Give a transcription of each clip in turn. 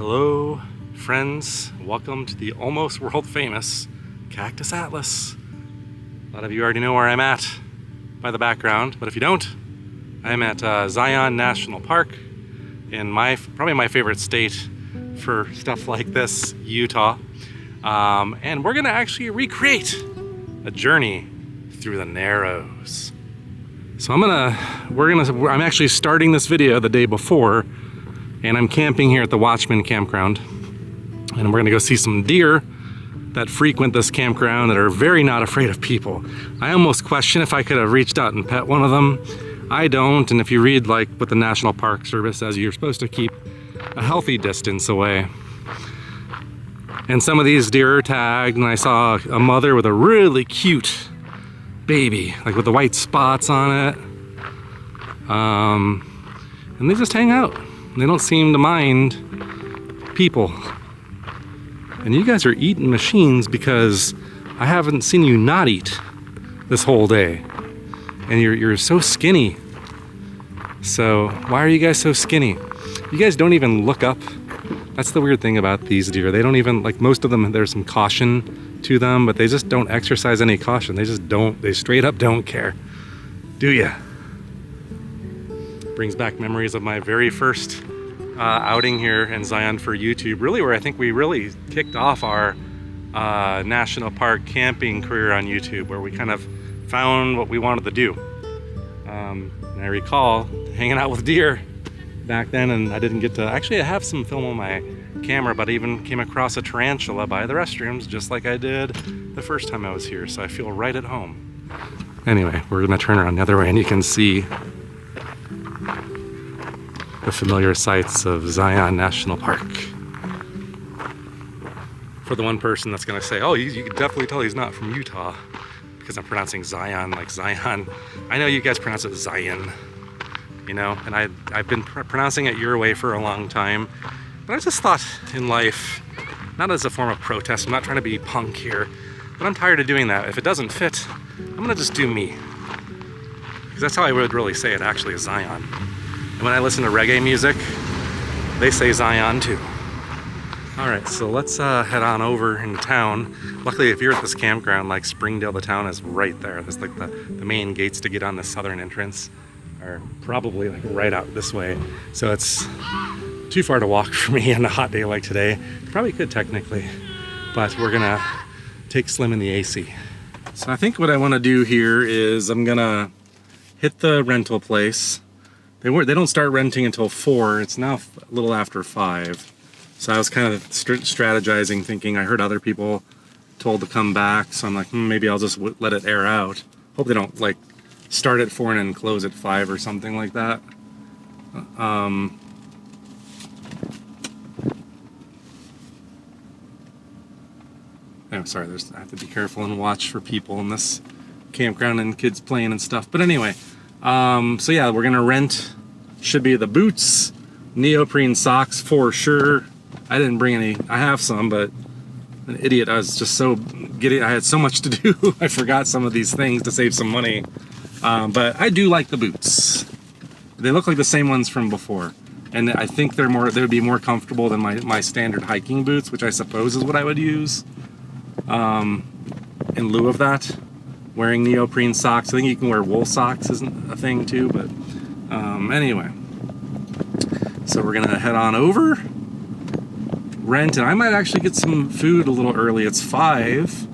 Hello, friends. Welcome to the almost world famous Cactus Atlas. A lot of you already know where I'm at by the background, but if you don't, I'm at Zion National Park in probably my favorite state for stuff like this, Utah. And we're gonna actually recreate a journey through the Narrows. So I'm actually starting this video the day before, and I'm camping here at the Watchman Campground. And we're gonna go see some deer that frequent this campground that are very not afraid of people. I almost question if I could have reached out and pet one of them. I don't, and if you read like what the National Park Service says, you're supposed to keep a healthy distance away. And some of these deer are tagged, and I saw a mother with a really cute baby, like with the white spots on it. And they just hang out. They don't seem to mind people. And you guys are eating machines because I haven't seen you not eat this whole day. And you're so skinny. So why are you guys so skinny? You guys don't even look up. That's the weird thing about these deer. They don't even, like most of them, there's some caution to them, but they just don't exercise any caution. They just don't, they straight up don't care. Do ya? Brings back memories of my very first outing here in Zion for YouTube, really where I think we really kicked off our national park camping career on YouTube, where we kind of found what we wanted to do. And I recall hanging out with deer back then, and I didn't get to, actually I have some film on my camera, but I even came across a tarantula by the restrooms just like I did the first time I was here, so I feel right at home. Anyway, we're gonna turn around the other way and you can see the familiar sights of Zion National Park. For the one person that's gonna say, oh, you can definitely tell he's not from Utah because I'm pronouncing Zion like Zion. I know you guys pronounce it Zion, you know, and I've been pronouncing it your way for a long time, but I just thought in life, not as a form of protest, I'm not trying to be punk here, but I'm tired of doing that. If it doesn't fit, I'm gonna just do me. Because that's how I would really say it, actually, is Zion. And when I listen to reggae music, they say Zion too. All right, so let's head on over in town. Luckily, if you're at this campground, like Springdale, the town is right there. There's like the main gates to get on the southern entrance are probably like right out this way. So it's too far to walk for me on a hot day like today. Probably could technically, but we're gonna take Slim in the AC. So I think what I wanna do here is I'm gonna hit the rental place. They don't start renting until 4. It's now a little after 5. So I was kind of strategizing, thinking I heard other people told to come back. So I'm like, maybe I'll just let it air out. Hope they don't like start at 4 and then close at 5 or something like that. Oh, sorry, I have to be careful and watch for people in this campground and kids playing and stuff. But anyway, so yeah, we're gonna rent, should be the boots, neoprene socks for sure. I didn't bring any, I have some, but an idiot, I was just so giddy, I had so much to do, I forgot some of these things to save some money. But I do like the boots. They look like the same ones from before. And I think they would be more comfortable than my standard hiking boots, which I suppose is what I would use in lieu of that. Wearing neoprene socks. I think you can wear wool socks isn't a thing too, but anyway. So we're gonna head on over, rent, and I might actually get some food a little early. It's 5,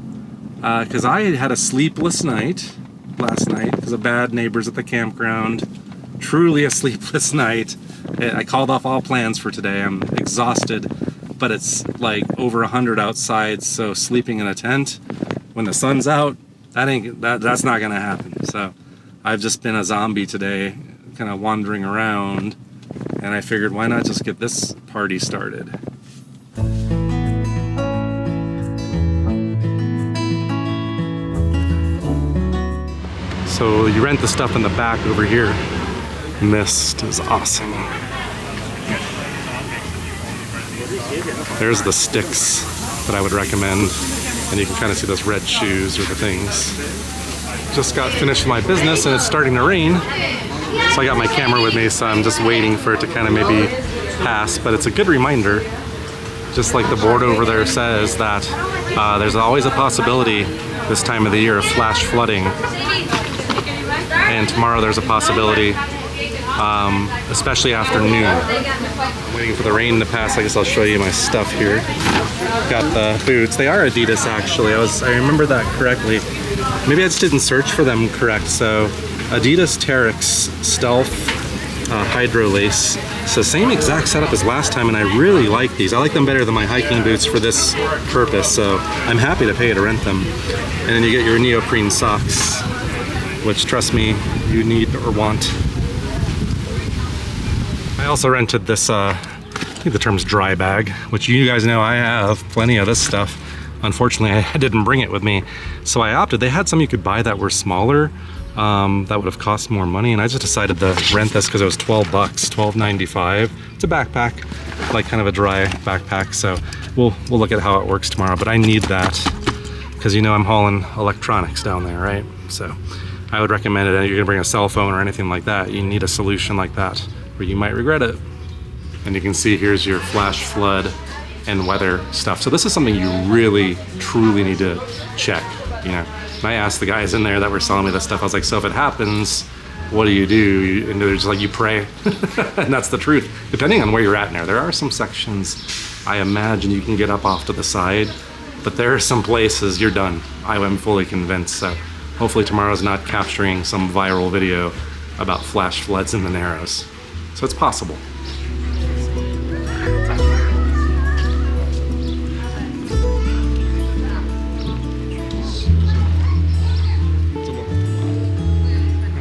because I had a sleepless night last night because of bad neighbors at the campground. Truly a sleepless night. I called off all plans for today. I'm exhausted, but it's like over 100 outside, so sleeping in a tent when the sun's out, that's not gonna happen. So I've just been a zombie today, kind of wandering around, and I figured why not just get this party started. So you rent the stuff in the back over here. Mist is awesome. There's the sticks that I would recommend, and you can kind of see those red shoes or the things. Just got finished my business and it's starting to rain, so I got my camera with me, so I'm just waiting for it to kind of maybe pass, but it's a good reminder just like the board over there says, that there's always a possibility this time of the year of flash flooding. And tomorrow there's a possibility, especially after noon. I'm waiting for the rain to pass. I guess I'll show you my stuff here. Got the boots. They are Adidas actually. I remember that correctly. Maybe I just didn't search for them correct. So Adidas Terex Stealth Hydro Lace. So same exact setup as last time, and I really like these. I like them better than my hiking boots for this purpose, so I'm happy to pay to rent them. And then you get your neoprene socks, which, trust me, you need or want. I also rented this, I think the term's dry bag, which you guys know I have plenty of this stuff. Unfortunately, I didn't bring it with me, so I opted. They had some you could buy that were smaller, that would have cost more money, and I just decided to rent this because it was 12 bucks, $12.95. It's a backpack, like kind of a dry backpack, so we'll look at how it works tomorrow, but I need that because you know I'm hauling electronics down there, right? So I would recommend it. If you're gonna bring a cell phone or anything like that, you need a solution like that, or you might regret it. And you can see here's your flash flood and weather stuff. So this is something you really, truly need to check, you know. And I asked the guys in there that were selling me this stuff, I was like, so if it happens, what do you do? And they're just like, you pray. And that's the truth. Depending on where you're at in there are some sections I imagine you can get up off to the side, but there are some places you're done. I am fully convinced. So hopefully tomorrow's not capturing some viral video about flash floods in the Narrows. So it's possible.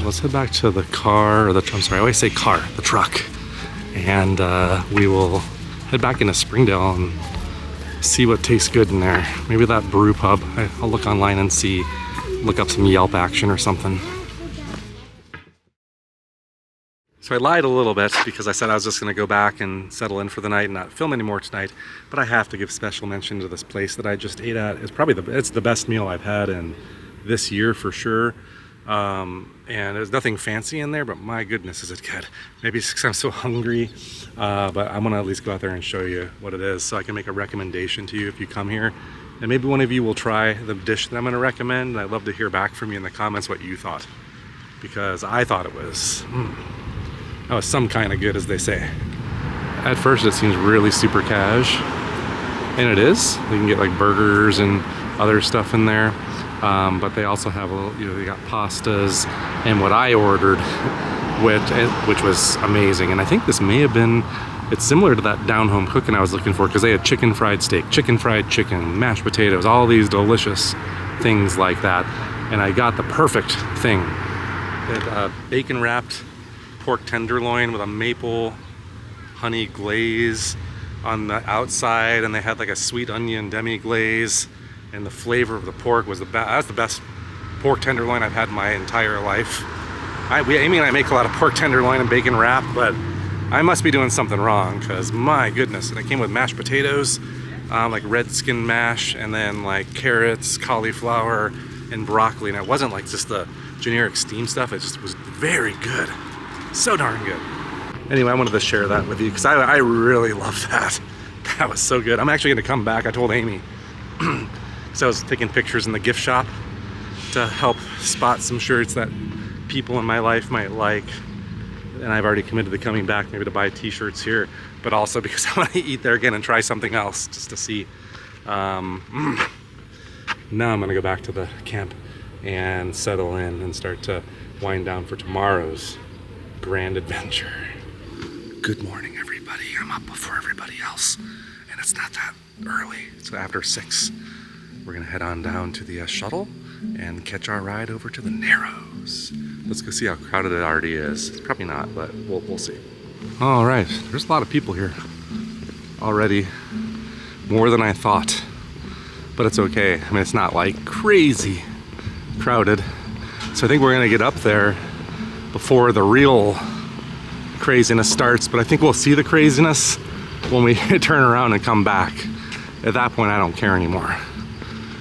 Let's head back to the car, or I'm sorry, I always say car, the truck. And we will head back into Springdale and see what tastes good in there. Maybe that brew pub. I'll look online and see, look up some Yelp action or something. So I lied a little bit because I said I was just gonna go back and settle in for the night and not film anymore tonight, but I have to give special mention to this place that I just ate at. It's probably it's the best meal I've had in this year for sure. And there's nothing fancy in there, but my goodness is it good. Maybe it's because I'm so hungry, but I'm gonna at least go out there and show you what it is so I can make a recommendation to you if you come here. And maybe one of you will try the dish that I'm gonna recommend, and I'd love to hear back from you in the comments what you thought. Because I thought it was, that was some kind of good, as they say. At first it seems really super cash, and it is. You can get like burgers and other stuff in there. But they also have, they got pastas and what I ordered, which was amazing. And I think this may have been, it's similar to that down home cooking I was looking for, because they had chicken fried steak, chicken fried chicken, mashed potatoes, all these delicious things like that. And I got the perfect thing. It had bacon wrapped pork tenderloin with a maple honey glaze on the outside, and they had like a sweet onion demi glaze. And the flavor of the pork was that's the best pork tenderloin I've had in my entire life. Amy and I make a lot of pork tenderloin and bacon wrap, but I must be doing something wrong, because my goodness. And it came with mashed potatoes, like red skin mash, and then like carrots, cauliflower, and broccoli. And it wasn't like just the generic steam stuff, it just was very good. So darn good. Anyway, I wanted to share that with you because I really love that. That was so good. I'm actually gonna come back. I told Amy. So I was taking pictures in the gift shop to help spot some shirts that people in my life might like. And I've already committed to coming back maybe to buy t-shirts here, but also because I want to eat there again and try something else just to see. Now I'm gonna go back to the camp and settle in and start to wind down for tomorrow's grand adventure. Good morning, everybody. I'm up before everybody else, and it's not that early. It's after 6. We're gonna head on down to the shuttle and catch our ride over to the Narrows. Let's go see how crowded it already is. It's probably not, but we'll see. All right, there's a lot of people here already, more than I thought, but it's okay. I mean, it's not like crazy crowded. So I think we're gonna get up there before the real craziness starts, but I think we'll see the craziness when we turn around and come back. At that point, I don't care anymore.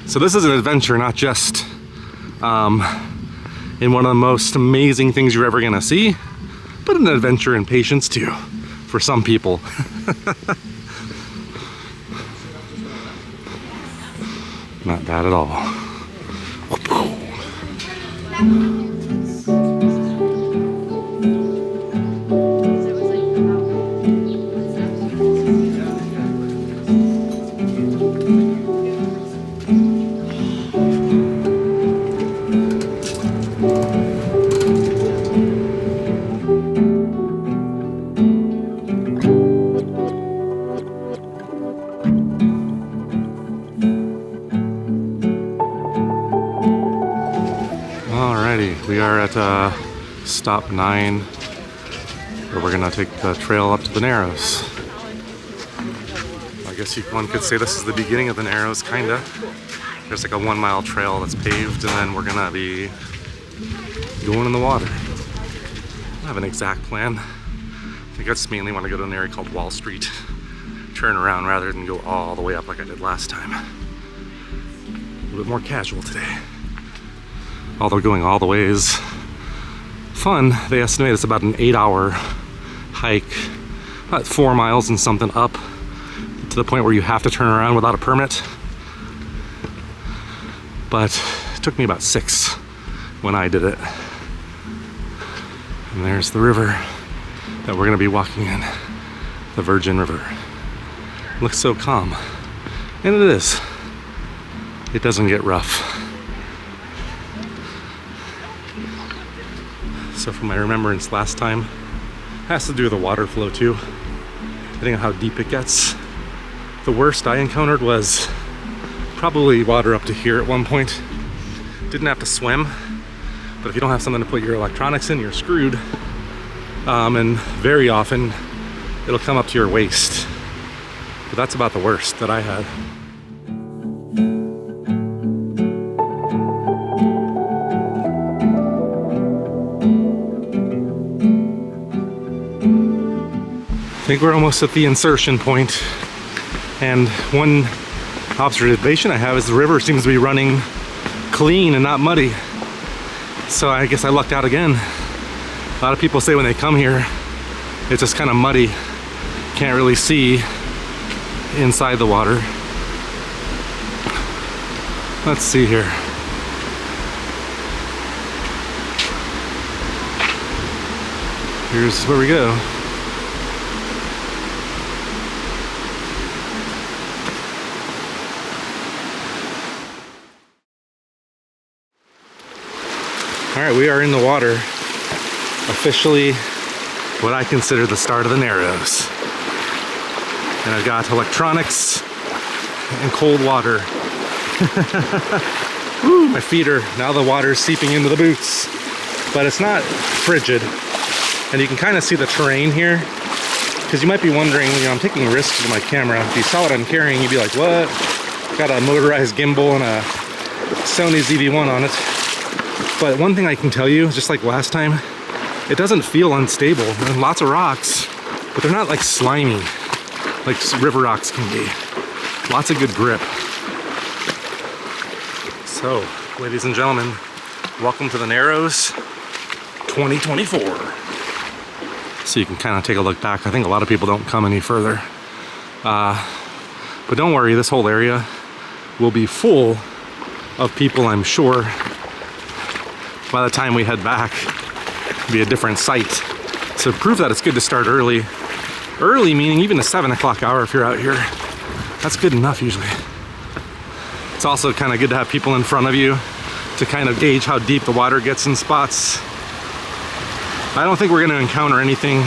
So this is an adventure, not just in one of the most amazing things you're ever gonna see, but an adventure in patience too, for some people. Not bad at all. We are at stop 9, where we're gonna take the trail up to the Narrows. I guess one could say this is the beginning of the Narrows, kinda. There's like a 1 mile trail that's paved, and then we're gonna be going in the water. I don't have an exact plan. I think I just mainly want to go to an area called Wall Street, turn around rather than go all the way up like I did last time. A little bit more casual today. Although going all the way is fun. They estimate it's about an 8-hour hike, about 4 miles and something up, to the point where you have to turn around without a permit. But it took me about 6 when I did it. And there's the river that we're gonna be walking in, the Virgin River. It looks so calm, and it is. It doesn't get rough. So from my remembrance last time, it has to do with the water flow too, depending on how deep it gets. The worst I encountered was probably water up to here at one point. Didn't have to swim, but if you don't have something to put your electronics in, you're screwed. And very often, it'll come up to your waist. But that's about the worst that I had. I think we're almost at the insertion point, and one observation I have is the river seems to be running clean and not muddy. So I guess I lucked out again. A lot of people say when they come here, it's just kind of muddy. Can't really see inside the water. Let's see here. Here's where we go. All right, we are in the water. Officially what I consider the start of the Narrows. And I've got electronics and cold water. Woo, my feet are, now the water is seeping into the boots. But it's not frigid. And you can kind of see the terrain here. Because you might be wondering, you know, I'm taking risks with my camera. If you saw what I'm carrying, you'd be like, what? Got a motorized gimbal and a Sony ZV-1 on it. But one thing I can tell you, just like last time, it doesn't feel unstable. There's lots of rocks, but they're not like slimy, like river rocks can be. Lots of good grip. So, ladies and gentlemen, welcome to the Narrows 2024. So you can kind of take a look back. I think a lot of people don't come any further. But don't worry, this whole area will be full of people, I'm sure. By the time we head back, it'll be a different sight. So prove that it's good to start early. Early meaning even the 7 o'clock hour if you're out here. That's good enough usually. It's also kind of good to have people in front of you to kind of gauge how deep the water gets in spots. I don't think we're going to encounter anything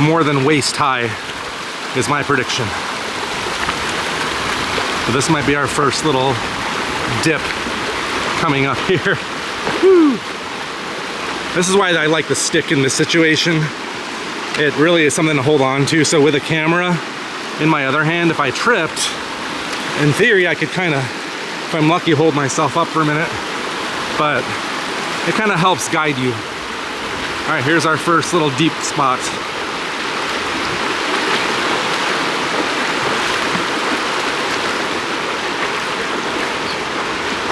more than waist high, is my prediction. But this might be our first little dip coming up here. Woo. This is why I like the stick in this situation. It really is something to hold on to. So with a camera in my other hand, if I tripped, in theory I could kind of, if I'm lucky, hold myself up for a minute. But it kind of helps guide you. All right, here's our first little deep spot.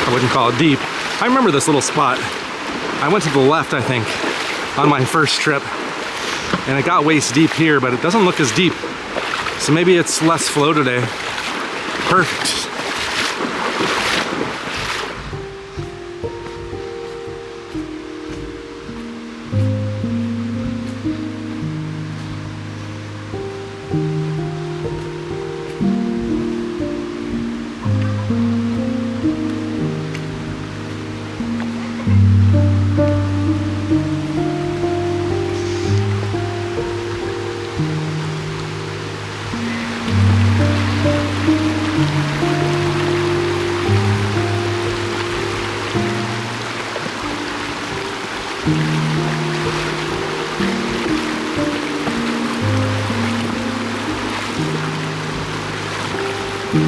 I wouldn't call it deep. I remember this little spot. I went to the left, I think, on my first trip, and it got waist deep here, but it doesn't look as deep. So maybe it's less flow today. Perfect. And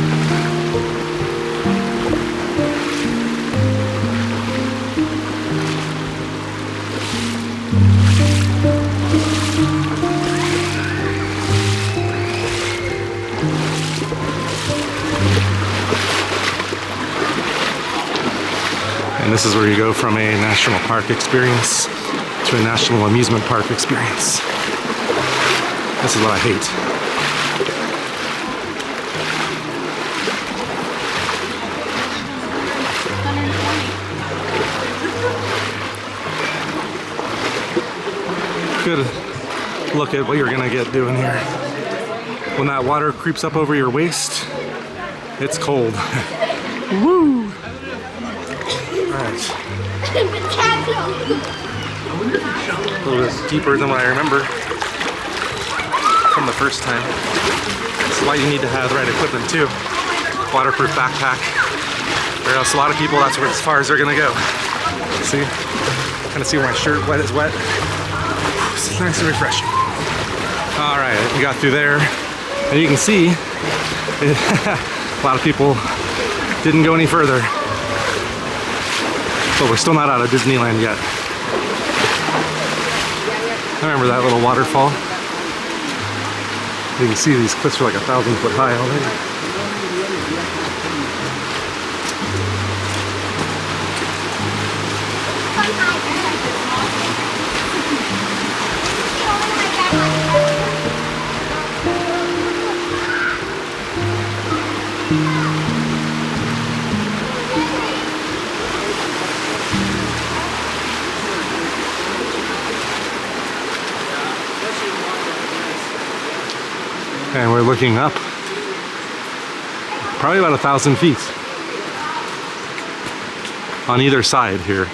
this is where you go from a national park experience to a national amusement park experience. This is what I hate. Good look at what you're gonna get doing here. When that water creeps up over your waist, it's cold. Woo! Alright. A little bit deeper than what I remember from the first time. That's why you need to have the right equipment too. Waterproof backpack. Or else a lot of people, that's as far as they're gonna go. See? Kind of see where my shirt is wet. It's nice and refreshing. Alright, we got through there. And you can see, a lot of people didn't go any further. But we're still not out of Disneyland yet. I remember that little waterfall. You can see these cliffs are like 1,000 foot high already. And we're looking up, probably about 1,000 feet on either side here.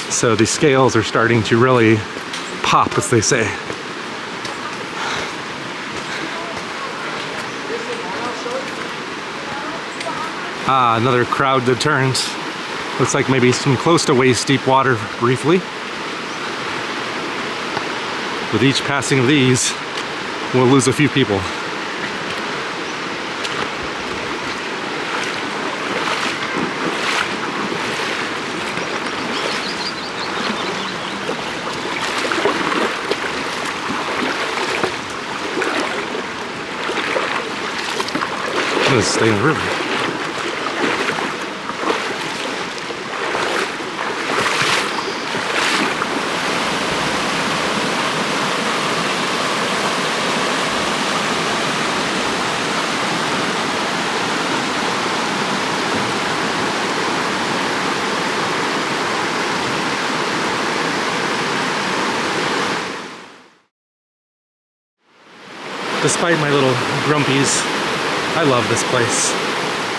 So the scales are starting to really pop, as they say. Ah, another crowd that turns. Looks like maybe some close to waist deep water briefly. With each passing of these, we'll lose a few people. I'm gonna stay in the river. Despite my little grumpies, I love this place.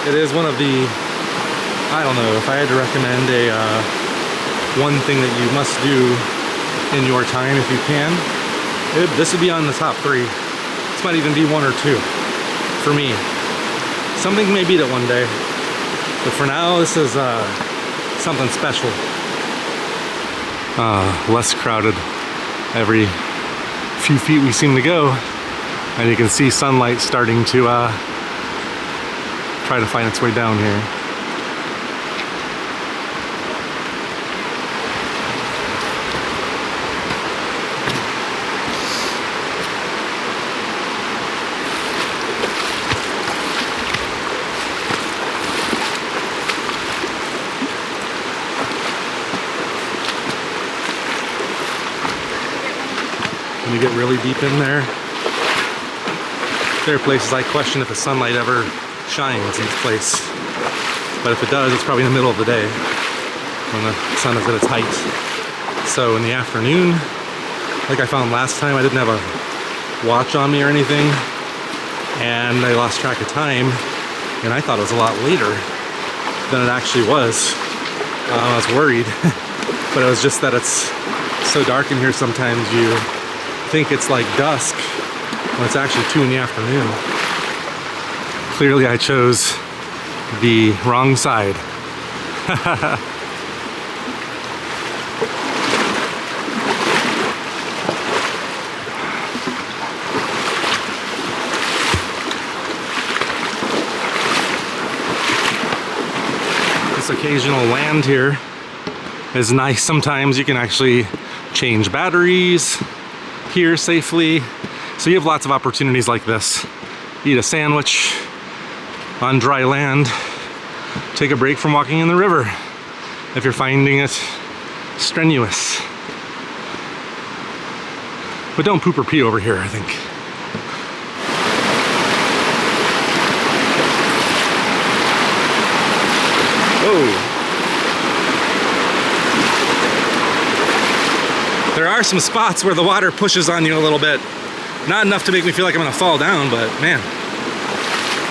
It is one of the, I don't know, if I had to recommend one thing that you must do in your time if you can, this would be on the top 3. This might even be 1 or 2 for me. Something may beat it one day, but for now this is something special. Less crowded every few feet we seem to go. And you can see sunlight starting to try to find its way down here. When you get really deep in there, there are places I question if the sunlight ever shines in this place. But if it does, it's probably in the middle of the day when the sun is at its height. So in the afternoon, like I found last time, I didn't have a watch on me or anything, and I lost track of time, and I thought it was a lot later than it actually was. I was worried, but it was just that it's so dark in here sometimes you think it's like dusk when it's actually 2 in the afternoon. Clearly I chose the wrong side. This occasional land here is nice. Sometimes you can actually change batteries here safely. So you have lots of opportunities like this. Eat a sandwich on dry land. Take a break from walking in the river if you're finding it strenuous. But don't poop or pee over here, I think. Whoa. There are some spots where the water pushes on you a little bit. Not enough to make me feel like I'm gonna fall down, but man,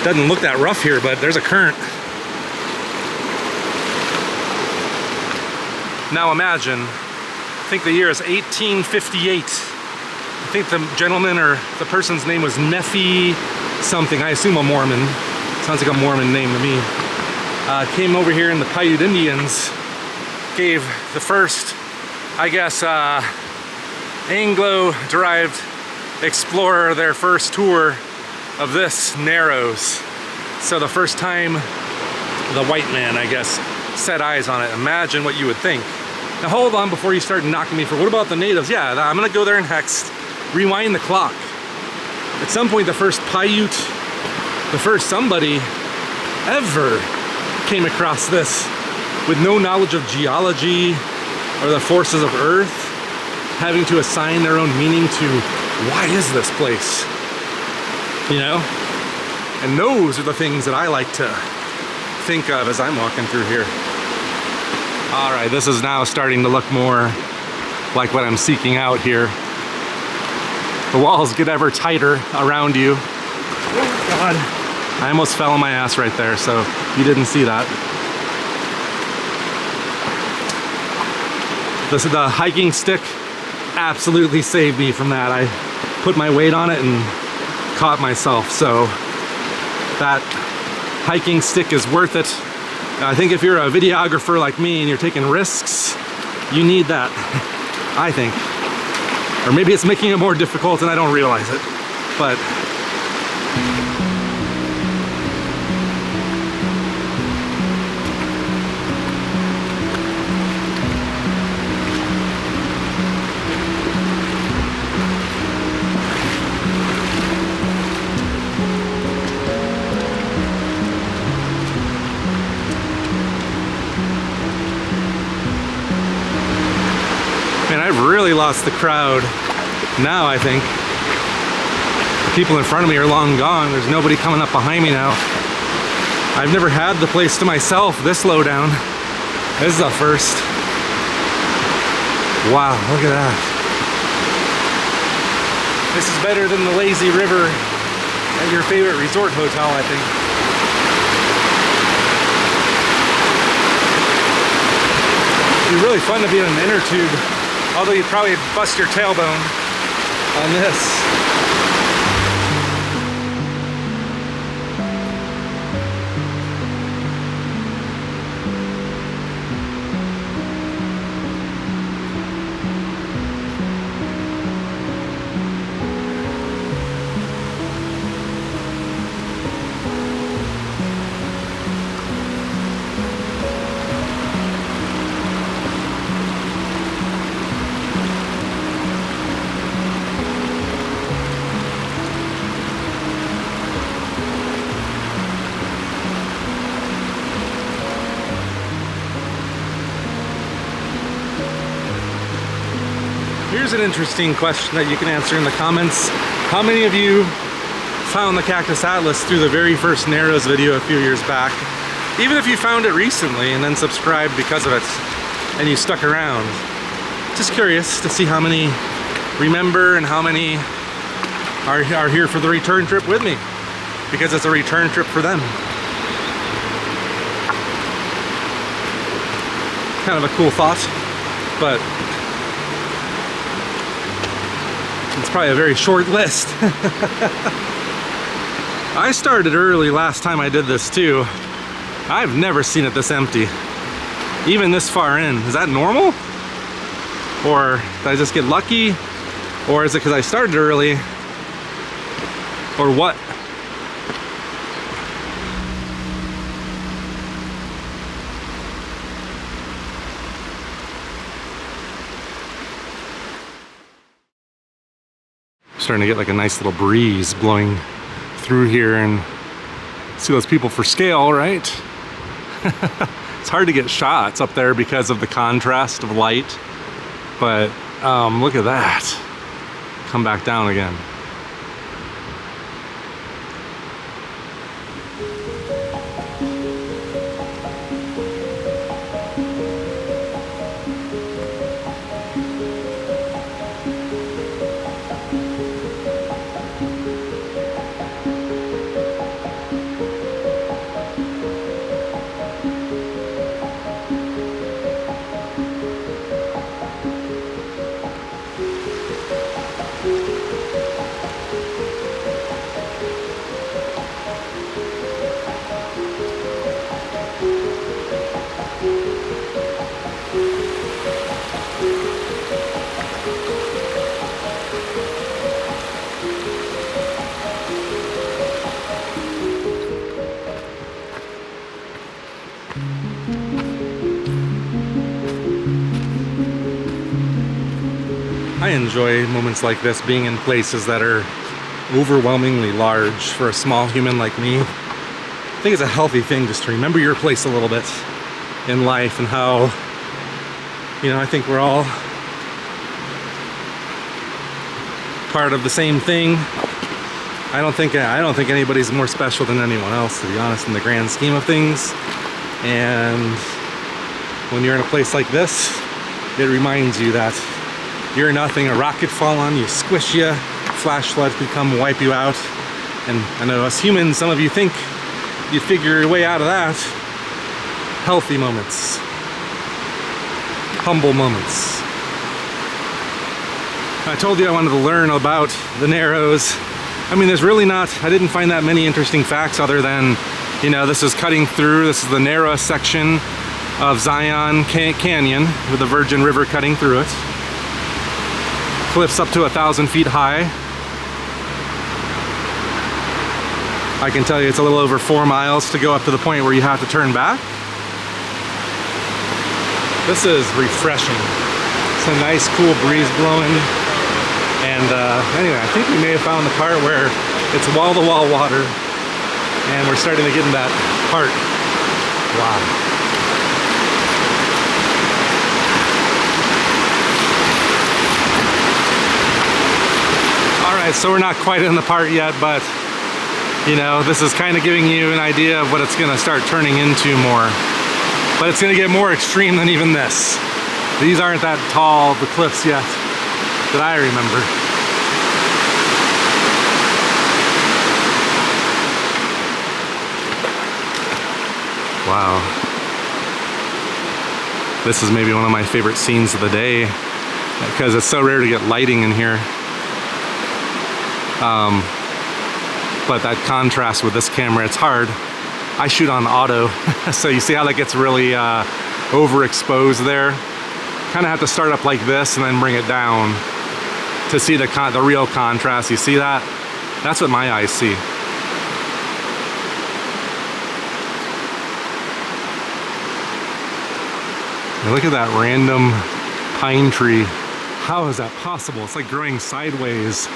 doesn't look that rough here, but there's a current. Now imagine, I think the year is 1858. I think the gentleman or the person's name was Nephi something. I assume a Mormon. Sounds like a Mormon name to me. Came over here and the Paiute Indians gave the first, I guess, Anglo-derived explorer their first tour of this Narrows. So the first time the white man, I guess, set eyes on it. Imagine what you would think. Now hold on before you start knocking me for what about the natives? Yeah, I'm gonna go there next. Rewind the clock. At some point the first Paiute, the first somebody ever came across this with no knowledge of geology or the forces of Earth, having to assign their own meaning to why is this place? You know? And those are the things that I like to think of as I'm walking through here. All right, this is now starting to look more like what I'm seeking out here. The walls get ever tighter around you. Oh God. I almost fell on my ass right there, so you didn't see that. The hiking stick absolutely saved me from that. I put my weight on it and caught myself, so that hiking stick is worth it. I think if you're a videographer like me and you're taking risks, you need that, I think. Or maybe it's making it more difficult and I don't realize it, but man, I've really lost the crowd now, I think. The people in front of me are long gone. There's nobody coming up behind me now. I've never had the place to myself this low down. This is a first. Wow, look at that. This is better than the lazy river at your favorite resort hotel, I think. It'd be really fun to be in an inner tube. Although you'd probably bust your tailbone on this. Here's an interesting question that you can answer in the comments. How many of you found the Cactus Atlas through the very first Narrows video a few years back? Even if you found it recently and then subscribed because of it and you stuck around. Just curious to see how many remember and how many are here for the return trip with me, because it's a return trip for them. Kind of a cool thought, but it's probably a very short list. I started early last time I did this too. I've never seen it this empty, even this far in. Is that normal? Or did I just get lucky? Or is it because I started early? Or what? Starting to get like a nice little breeze blowing through here, and see those people for scale, right? It's hard to get shots up there because of the contrast of light, but look at that. Come back down again. I enjoy moments like this, being in places that are overwhelmingly large for a small human like me. I think it's a healthy thing just to remember your place a little bit in life, and how, you know, I think we're all part of the same thing. I don't think anybody's more special than anyone else, to be honest, in the grand scheme of things. And when you're in a place like this, it reminds you that you're nothing. A rocket fall on you, squish you, flash flood could come wipe you out. And I know us humans, some of you think you figure your way out of that. Healthy moments, humble moments. I told you I wanted to learn about the Narrows. I mean, there's really not, I didn't find that many interesting facts other than, you know, this is cutting through, this is the narrowest section of Zion Canyon with the Virgin River cutting through it. Cliffs up to 1,000 feet high. I can tell you it's a little over 4 miles to go up to the point where you have to turn back. This is refreshing. It's a nice cool breeze blowing. And anyway, I think we may have found the part where it's wall-to-wall water, and we're starting to get in that part. Wow. Alright, so we're not quite in the part yet, but you know, this is kind of giving you an idea of what it's going to start turning into more. But it's going to get more extreme than even this. These aren't that tall, the cliffs yet, that I remember. Wow. This is maybe one of my favorite scenes of the day, because it's so rare to get lighting in here. But that contrast with this camera, it's hard. I shoot on auto, so you see how that gets really overexposed there? Kind of have to start up like this and then bring it down to see the real contrast. You see that? That's what my eyes see. And look at that random pine tree. How is that possible? It's like growing sideways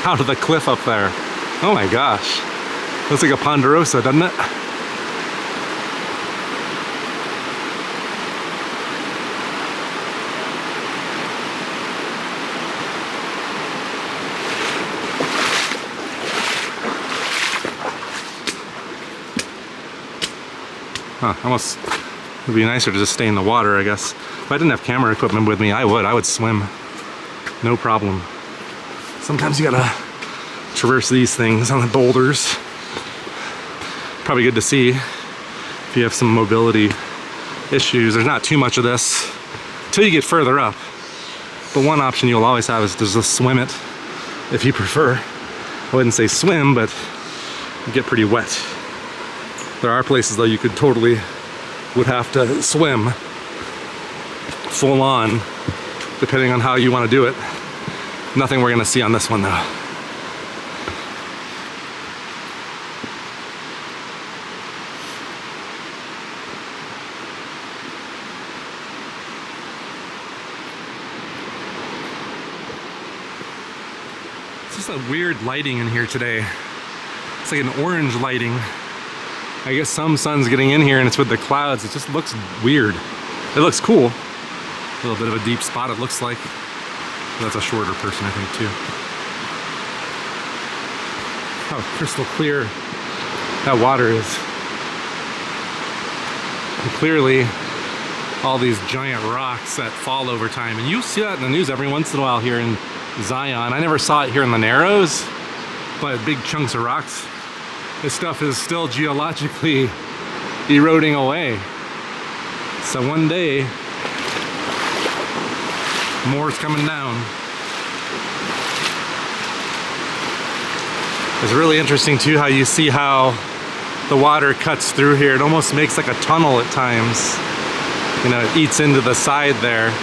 out of the cliff up there. Oh my gosh. Looks like a ponderosa, doesn't it? Huh, almost would be nicer to just stay in the water, I guess. If I didn't have camera equipment with me, I would swim. No problem. Sometimes you gotta traverse these things on the boulders. Probably good to see if you have some mobility issues. There's not too much of this till you get further up. But one option you'll always have is to just swim it if you prefer. I wouldn't say swim, but you get pretty wet. There are places though you could totally would have to swim full on, depending on how you want to do it. Nothing we're gonna see on this one though. Just a weird lighting in here today. It's like an orange lighting. I guess some sun's getting in here and it's with the clouds. It just looks weird. It looks cool. A little bit of a deep spot it looks like. That's a shorter person I think too. How crystal clear that water is. And clearly all these giant rocks that fall over time. And you see that in the news every once in a while here in Zion. I never saw it here in the Narrows, but big chunks of rocks. This stuff is still geologically eroding away. So one day, more's coming down. It's really interesting too how you see how the water cuts through here. It almost makes like a tunnel at times. You know, it eats into the side there.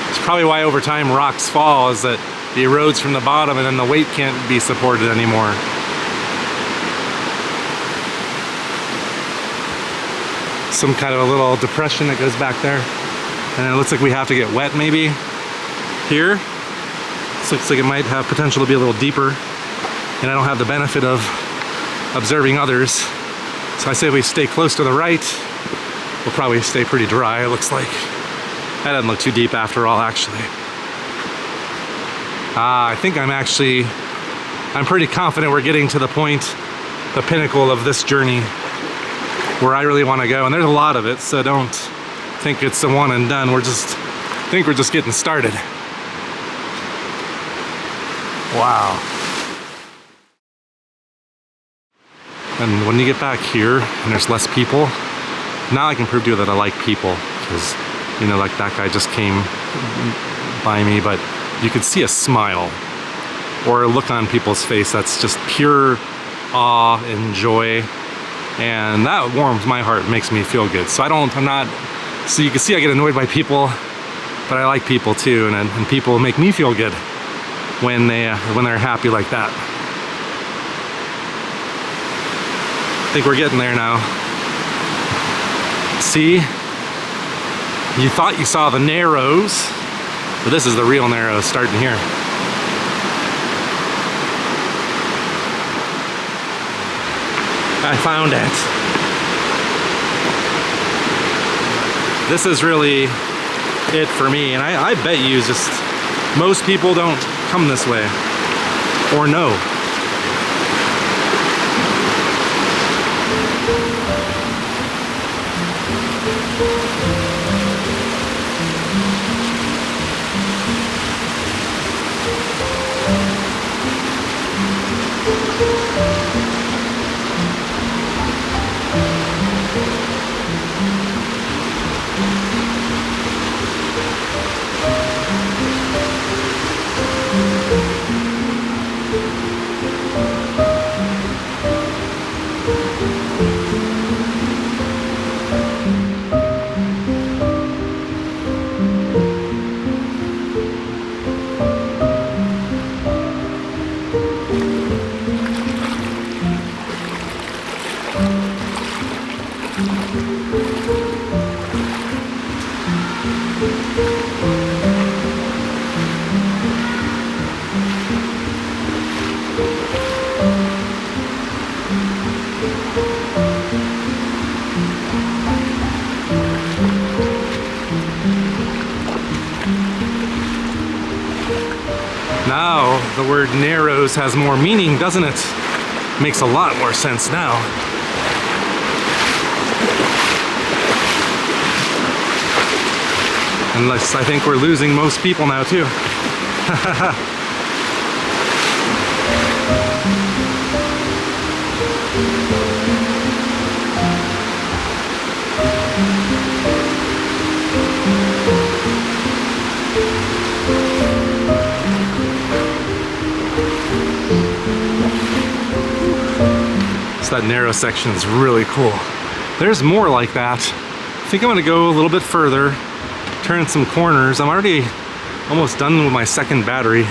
It's probably why over time rocks fall, is that it erodes from the bottom and then the weight can't be supported anymore. Some kind of a little depression that goes back there. And it looks like we have to get wet maybe here. This looks like it might have potential to be a little deeper. And I don't have the benefit of observing others. So I say we stay close to the right, we'll probably stay pretty dry, it looks like. That doesn't look too deep after all, actually. I think I'm pretty confident we're getting to the point, the pinnacle of this journey, where I really want to go. And there's a lot of it, so don't think it's a one and done. I think we're just getting started. Wow. And when you get back here and there's less people, now I can prove to you that I like people, because, you know, like that guy just came by me, but you could see a smile or a look on people's face that's just pure awe and joy, and that warms my heart, makes me feel good. So so you can see I get annoyed by people, but I like people too, and people make me feel good when they're happy like that. I think we're getting there now. See? You thought you saw the Narrows, but this is the real Narrows starting here. I found it. This is really it for me, and I bet you just most people don't come this way or know. Now the word Narrows has more meaning, doesn't it? Makes a lot more sense now. Unless I think we're losing most people now too. That narrow section is really cool. There's more like that. I think I'm gonna go a little bit further, turn some corners. I'm already almost done with my second battery,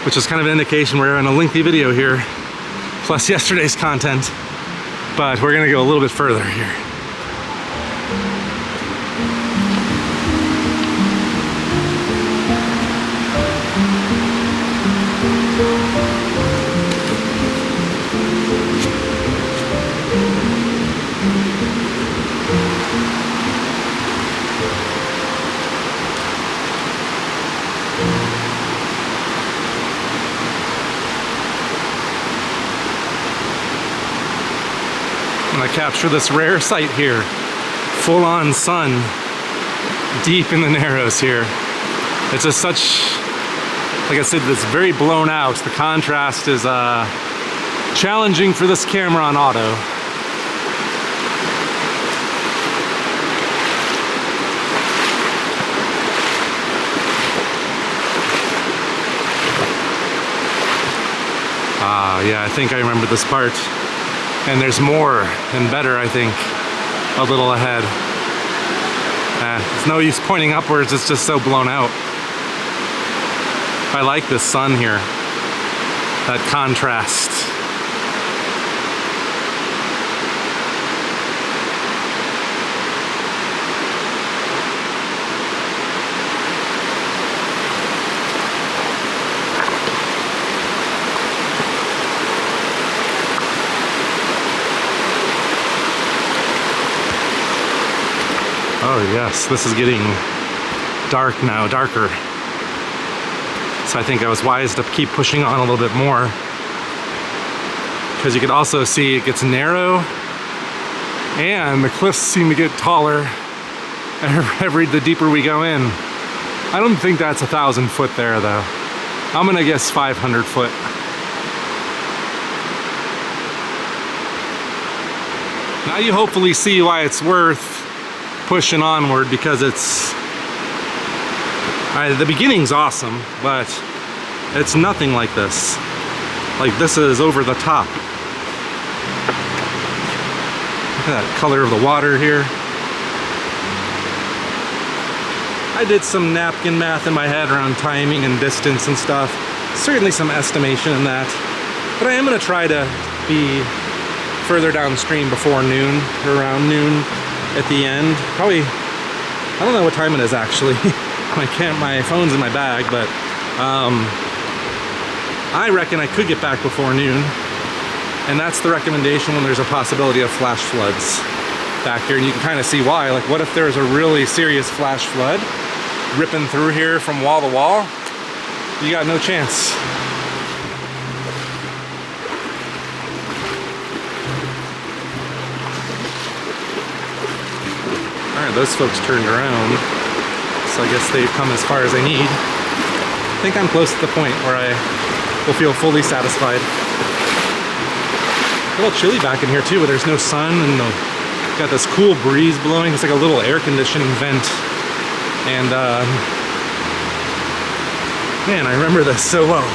which is kind of an indication we're in a lengthy video here, plus yesterday's content, but we're gonna go a little bit further here. And I capture this rare sight here. Full-on sun, deep in the Narrows here. It's just such, like I said, it's very blown out. The contrast is challenging for this camera on auto. Yeah, I think I remember this part. And there's more and better, I think, a little ahead. It's no use pointing upwards, it's just so blown out. I like this sun here, that contrast. Oh yes, this is getting dark now, darker. So I think I was wise to keep pushing on a little bit more. Because you can also see it gets narrow and the cliffs seem to get taller the deeper we go in. I don't think that's 1,000 foot there though. I'm gonna guess 500 foot. Now you hopefully see why it's worth pushing onward, because it's the beginning's awesome, but it's nothing like this. Like, this is over the top. Look at that color of the water here. I did some napkin math in my head around timing and distance and stuff. Certainly some estimation in that, but I am going to try to be further downstream before noon, or around noon at the end. Probably, I don't know what time it is actually. My phone's in my bag, but I reckon I could get back before noon. And that's the recommendation when there's a possibility of flash floods back here. And you can kind of see why. Like, what if there's a really serious flash flood ripping through here from wall to wall? You got no chance. Alright, those folks turned around, so I guess they've come as far as I need. I think I'm close to the point where I will feel fully satisfied. A little chilly back in here too, where there's no sun and got this cool breeze blowing. It's like a little air conditioning vent. And man, I remember this so well.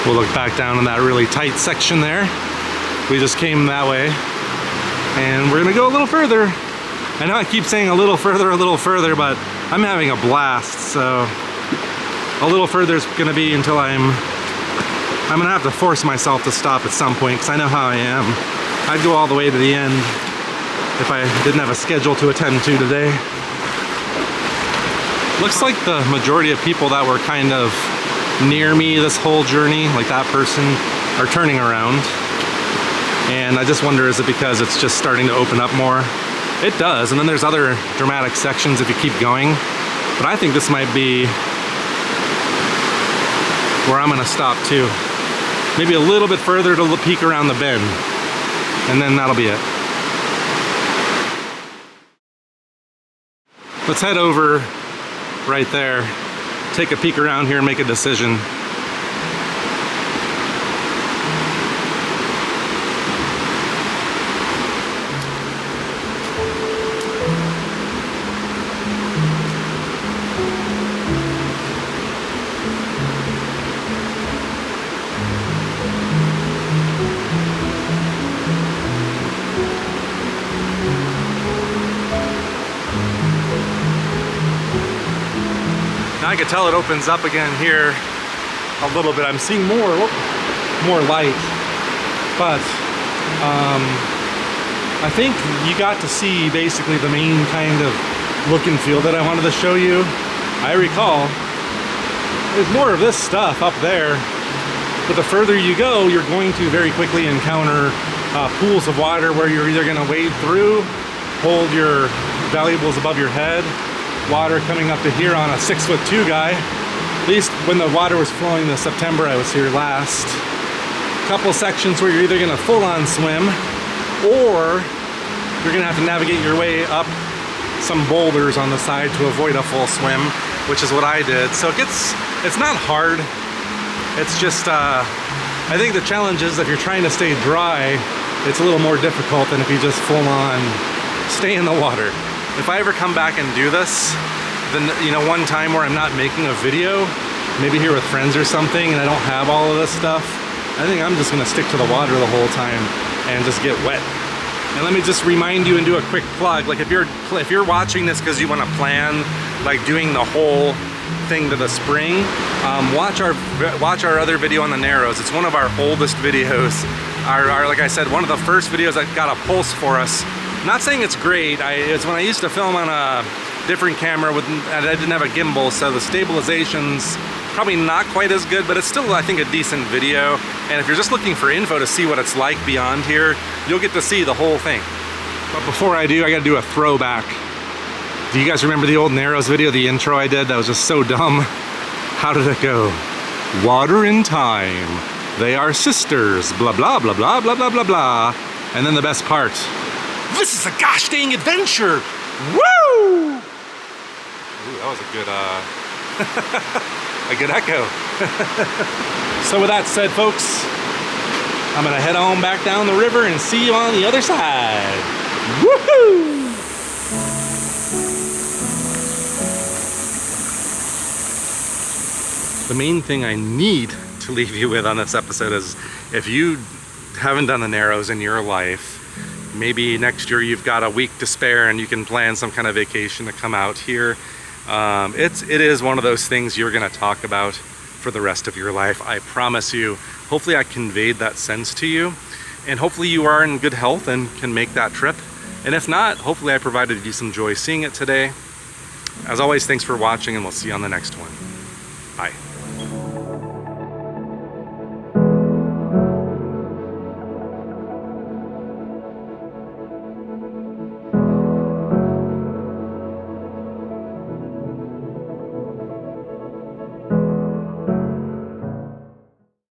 We'll look back down in that really tight section there. We just came that way. And we're gonna go a little further. I know I keep saying a little further, but I'm having a blast, so a little further is gonna be until I'm gonna have to force myself to stop at some point, because I know how I am. I'd go all the way to the end if I didn't have a schedule to attend to today. Looks like the majority of people that were kind of near me this whole journey, like that person, are turning around. And I just wonder, is it because it's just starting to open up more? It does, and then there's other dramatic sections if you keep going. But I think this might be where I'm gonna stop too. Maybe a little bit further to peek around the bend, and then that'll be it. Let's head over right there, take a peek around here and make a decision. I can tell it opens up again here a little bit. I'm seeing more light, but I think you got to see basically the main kind of look and feel that I wanted to show you. I recall there's more of this stuff up there, but the further you go, you're going to very quickly encounter pools of water where you're either gonna wade through, hold your valuables above your head, water coming up to here on a 6'2" guy. At least when the water was flowing this September I was here last. Couple sections where you're either gonna full on swim or you're gonna have to navigate your way up some boulders on the side to avoid a full swim, which is what I did. So it's not hard. It's just, I think the challenge is if you're trying to stay dry, it's a little more difficult than if you just full on stay in the water. If I ever come back and do this, then, you know, one time where I'm not making a video, maybe here with friends or something, and I don't have all of this stuff, I think I'm just gonna stick to the water the whole time and just get wet. And let me just remind you and do a quick plug. Like if you're watching this because you want to plan like doing the whole thing to the spring, watch our other video on the Narrows. It's one of our oldest videos. Our like I said, one of the first videos that got a pulse for us. Not saying it's great. It's when I used to film on a different camera and I didn't have a gimbal, so the stabilization's probably not quite as good, but it's still, I think, a decent video. And if you're just looking for info to see what it's like beyond here, you'll get to see the whole thing. But before I do, I gotta do a throwback. Do you guys remember the old Narrows video, the intro I did? That was just so dumb. How did it go? Water and time. They are sisters. Blah, blah, blah, blah, blah, blah, blah, blah. And then the best part. This is a gosh dang adventure. Woo! Ooh, that was a good, a good echo. So with that said, folks, I'm gonna head on back down the river and see you on the other side. Woohoo! The main thing I need to leave you with on this episode is if you haven't done the Narrows in your life, maybe next year you've got a week to spare and you can plan some kind of vacation to come out here. It is one of those things you're gonna talk about for the rest of your life. I promise you. Hopefully I conveyed that sense to you, and hopefully you are in good health and can make that trip. And if not, hopefully I provided you some joy seeing it today. As always, thanks for watching, and we'll see you on the next one. Bye.